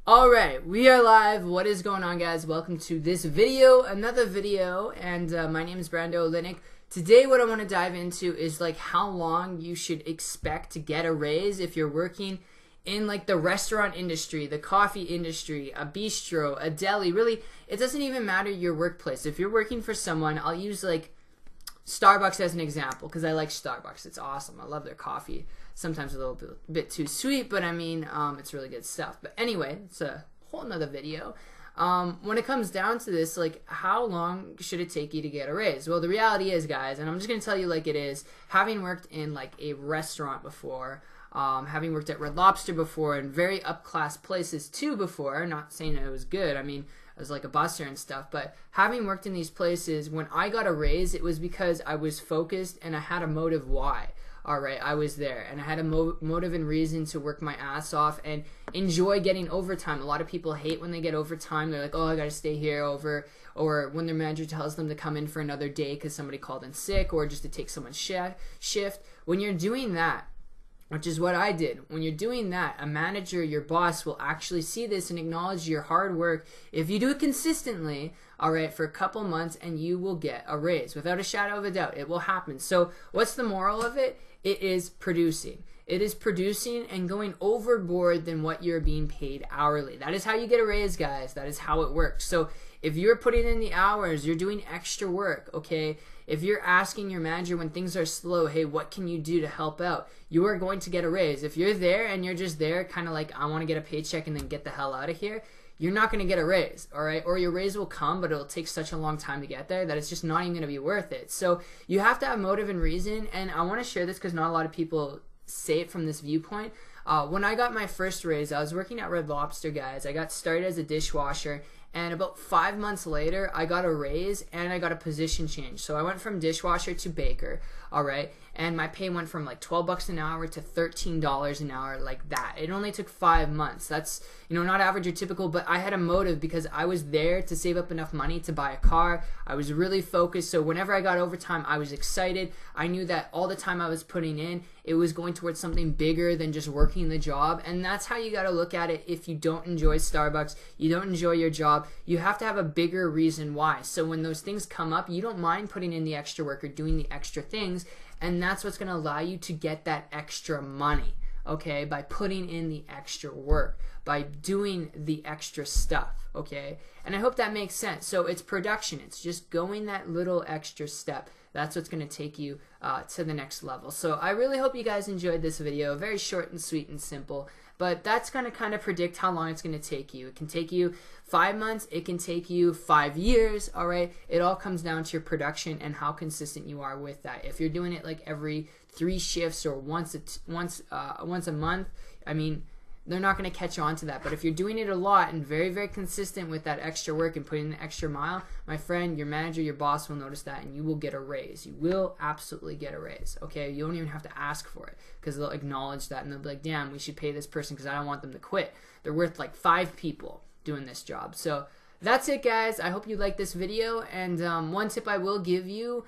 Alright, we are live. What is going on, guys? Welcome to this video, another video, and my name is Brando Linick. Today what I want to dive into is like how long you should expect to get a raise if you're working in like the restaurant industry, the coffee industry, a bistro, a deli. Really, it doesn't even matter your workplace. If you're working for someone, I'll use like Starbucks as an example because I like Starbucks. It's awesome. I love their coffee. Sometimes a little bit too sweet, but I mean, it's really good stuff. But anyway, it's a whole nother video. When it comes down to this, like, how long should it take you to get a raise? Well, the reality is, guys, and I'm just going to tell you like it is, having worked in like a restaurant before, having worked at Red Lobster before, and very up-class places too before, not saying that it was good, I mean, I was like a busser and stuff, but having worked in these places, when I got a raise, it was because I was focused and I had a motive why. Alright, I was there, and I had a motive and reason to work my ass off and enjoy getting overtime. A lot of people hate when they get overtime. They're like, oh, I gotta stay here over, or when their manager tells them to come in for another day because somebody called in sick, or just to take someone's shift. When you're doing that, which is what I did. When you're doing that, a manager, your boss, will actually see this and acknowledge your hard work. If you do it consistently, alright, for a couple months, and you will get a raise. Without a shadow of a doubt, it will happen. So what's the moral of it? It is producing. It is producing and going overboard than what you're being paid hourly. That is how you get a raise, guys. That is how it works. So if you're putting in the hours, you're doing extra work, okay? If you're asking your manager when things are slow, hey, what can you do to help out? You are going to get a raise. If you're there and you're just there kind of like, I want to get a paycheck and then get the hell out of here, you're not going to get a raise, all right? Or your raise will come, but it'll take such a long time to get there that it's just not even going to be worth it. So you have to have motive and reason, and I want to share this because not a lot of people say it from this viewpoint. When I got my first raise, I was working at Red Lobster, guys. I got started as a dishwasher, and about 5 months later, I got a raise and I got a position change. So I went from dishwasher to baker, all right? And my pay went from like $12 an hour to $13 an hour, like that. It only took 5 months. That's, you know, not average or typical, but I had a motive because I was there to save up enough money to buy a car. I was really focused. So whenever I got overtime, I was excited. I knew that all the time I was putting in, it was going towards something bigger than just working the job. And that's how you got to look at it. If you don't enjoy Starbucks, you don't enjoy your job, you have to have a bigger reason why. So when those things come up, you don't mind putting in the extra work or doing the extra things. And that's what's going to allow you to get that extra money, okay, by putting in the extra work, by doing the extra stuff, okay? And I hope that makes sense. So it's production. It's just going that little extra step. That's what's going to take you to the next level. So I really hope you guys enjoyed this video. Very short and sweet and simple. But that's going to kind of predict how long it's going to take you. It can take you 5 months. It can take you 5 years, all right? It all comes down to your production and how consistent you are with that. If you're doing it like every 3 shifts or once a month, I mean, they're not going to catch on to that. But if you're doing it a lot and very, very consistent with that extra work and putting in the extra mile, my friend, your manager, your boss will notice that and you will get a raise. You will absolutely get a raise, okay? You don't even have to ask for it because they'll acknowledge that and they'll be like, damn, we should pay this person because I don't want them to quit. They're worth like 5 people doing this job. So that's it, guys. I hope you liked this video. And one tip I will give you,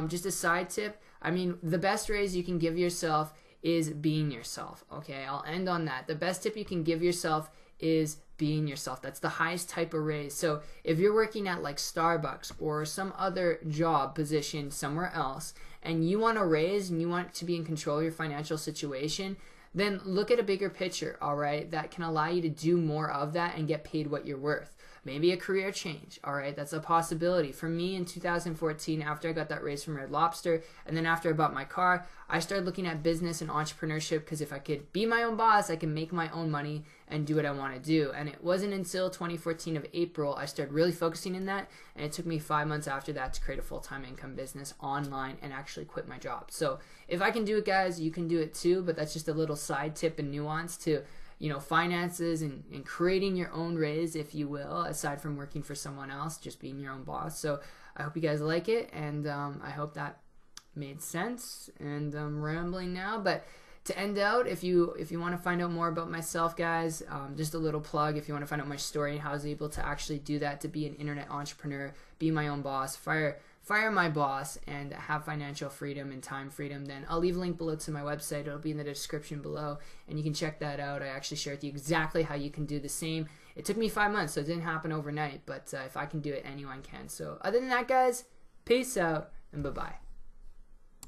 just a side tip, I mean, the best raise you can give yourself is being yourself, okay? I'll end on that. The best tip you can give yourself is being yourself. That's the highest type of raise. So if you're working at like Starbucks or some other job position somewhere else and you want a raise and you want to be in control of your financial situation, then look at a bigger picture, all right, that can allow you to do more of that and get paid what you're worth. Maybe a career change, all right? That's a possibility. For me in 2014, after I got that raise from Red Lobster, and then after I bought my car, I started looking at business and entrepreneurship because if I could be my own boss, I can make my own money and do what I want to do. And it wasn't until 2014 of April I started really focusing in that, and it took me 5 months after that to create a full-time income business online and actually quit my job. So if I can do it, guys, you can do it too, but that's just a little side tip and nuance to, you know, finances and creating your own raise, if you will, aside from working for someone else, just being your own boss. So I hope you guys like it, and I hope that made sense. And I'm rambling now, but to end out, if you want to find out more about myself, guys, just a little plug. If you want to find out my story and how I was able to actually do that, to be an internet entrepreneur, be my own boss, fire fire my boss and have financial freedom and time freedom, then I'll leave a link below to my website. It'll be in the description below, and you can check that out. I actually share with you exactly how you can do the same. It took me 5 months, so it didn't happen overnight, but if I can do it, anyone can. So other than that, guys, peace out and bye-bye.